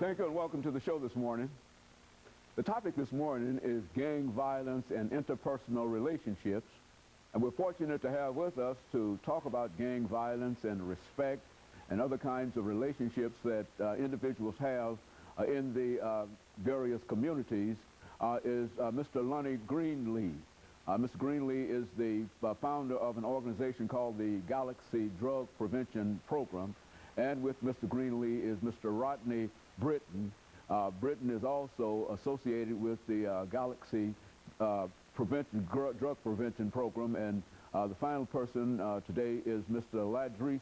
Thank you and welcome to the show this morning. The topic this morning is gang violence and interpersonal relationships. And we're fortunate to have with us to talk about gang violence and respect and other kinds of relationships that individuals have in the various communities is Mr. LGreenlee. Mr. Greenlee is the founder of an organization called the Galaxy Drug Prevention Program. And with Mr. Greenlee is Mr. RBritton. RBritton is also associated with the Galaxy Drug Prevention Program. And the final person today is Mr.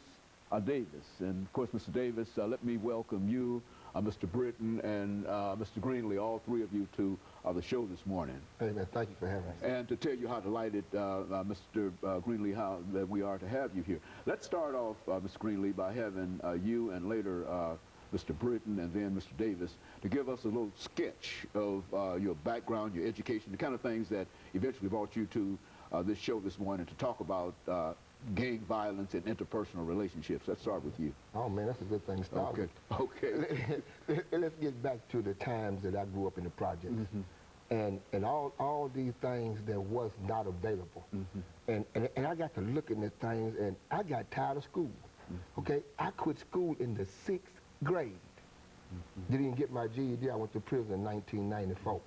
Davis. And of course, Mr. Davis, let me welcome you, Mr. Britton, and Mr. Greenlee, all three of you, to the show this morning. Hey, man, thank you for having us. And to tell you how delighted, Mr. Greenlee, that we are to have you here. Let's start off, Mr. Greenlee, by having you and later Mr. Britton and then Mr. Davis to give us a little sketch of your background, your education, the kind of things that eventually brought you to this show this morning to talk about gang violence and interpersonal relationships. Let's start with you. Oh, man, that's a good thing to start with. Okay. Let's get back to the times that I grew up in the projects. And all these things that was not available. And I got to looking at things, and I got tired of school. Okay, I quit school in the 6th grade. Didn't even get my GED. I went to prison in 1994.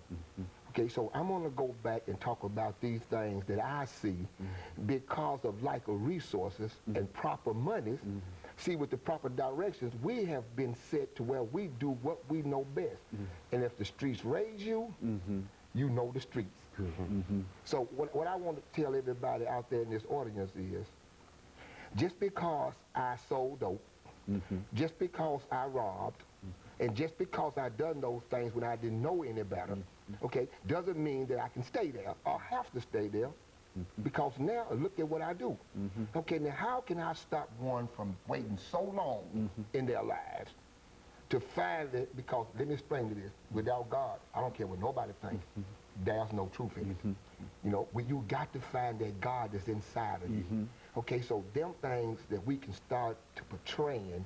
Okay, so I'm going to go back and talk about these things that I see because of lack of resources and proper monies. See, with the proper directions, we have been set to where we do what we know best. And if the streets raise you, you know the streets. So what I want to tell everybody out there in this audience is, just because I sold dope, just because I robbed, and just because I done those things when I didn't know any better, okay, doesn't mean that I can stay there or have to stay there, because now look at what I do. Okay, now how can I stop one from waiting so long in their lives to find it? Because let me explain to this: without God, I don't care what nobody thinks, there's no truth in it. You know, you got to find that God that's inside of you. Okay, so them things that we can start to portraying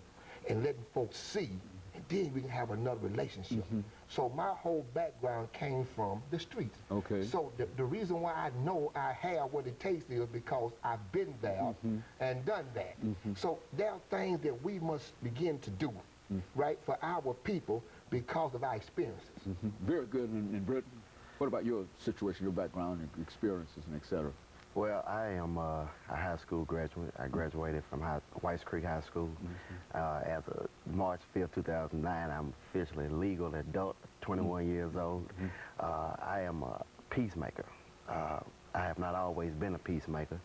and letting folks see, and then we can have another relationship. So my whole background came from the streets. Okay. So the reason why I know I have what it takes is because I've been there and done that. So there are things that we must begin to do, right, for our people because of our experiences. Very good. And Britton, what about your situation, your background, and experiences, and et cetera? Well, I am a high school graduate. I graduated from Whites Creek High School. As of March 5th, 2009, I'm officially a legal adult, 21 years old. I am a peacemaker. I have not always been a peacemaker.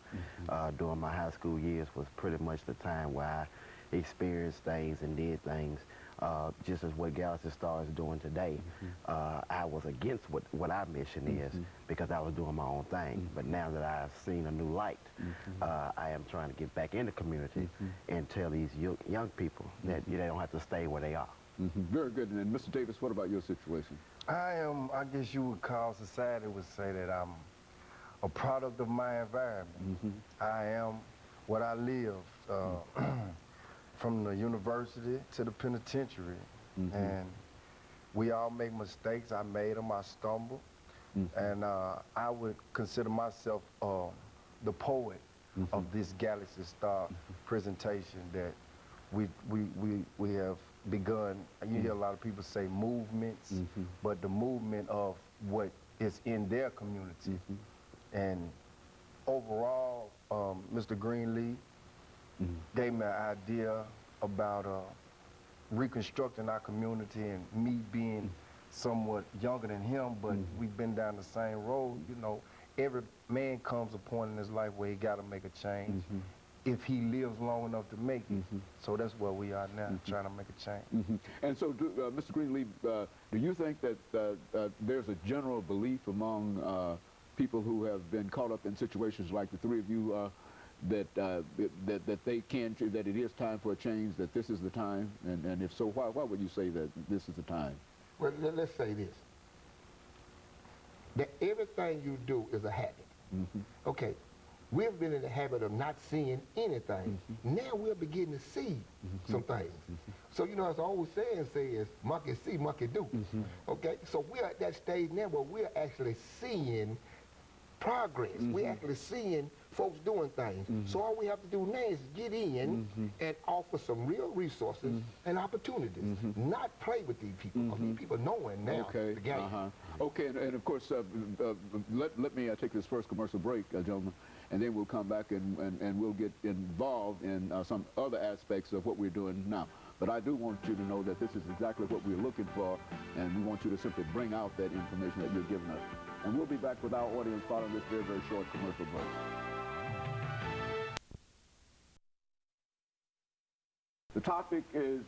During my high school years was pretty much the time where I experienced things and did things. Just as what Galaxy Star is doing today, I was against what our mission is because I was doing my own thing. But now that I've seen a new light, I am trying to get back in the community and tell these young people that they don't have to stay where they are. Very good. And Mr. Davis, what about your situation? I guess you would call, society would say that I'm a product of my environment. I am what I live. From the university to the penitentiary, and we all make mistakes. I made them, I stumbled, and I would consider myself the poet of this Galaxy Star presentation that we have begun. You hear a lot of people say movements, but the movement of what is in their community. And overall, Mr. Greenlee gave me an idea about reconstructing our community, and me being somewhat younger than him, but we've been down the same road. You know, every man comes a point in his life where he got to make a change if he lives long enough to make it. So that's where we are now, trying to make a change. And so, Mr. Greenlee, do you think that there's a general belief among people who have been caught up in situations like the three of you that it is time for a change, that this is the time, and if so, why would you say that this is the time? Well, let's say this, that everything you do is a habit. Okay, we've been in the habit of not seeing anything. Now we're beginning to see some things. So, you know, as the old saying says, monkey see, monkey do. Okay? So we're at that stage now where we're actually seeing progress. We're actually seeing folks doing things. So all we have to do now is get in and offer some real resources and opportunities, not play with these people. Because these people knowing now the game. Okay, and of course, let me take this first commercial break, gentlemen, and then we'll come back and we'll get involved in some other aspects of what we're doing now. But I do want you to know that this is exactly what we're looking for, and we want you to simply bring out that information that you're giving us. And we'll be back with our audience following this very, very short commercial break. The topic is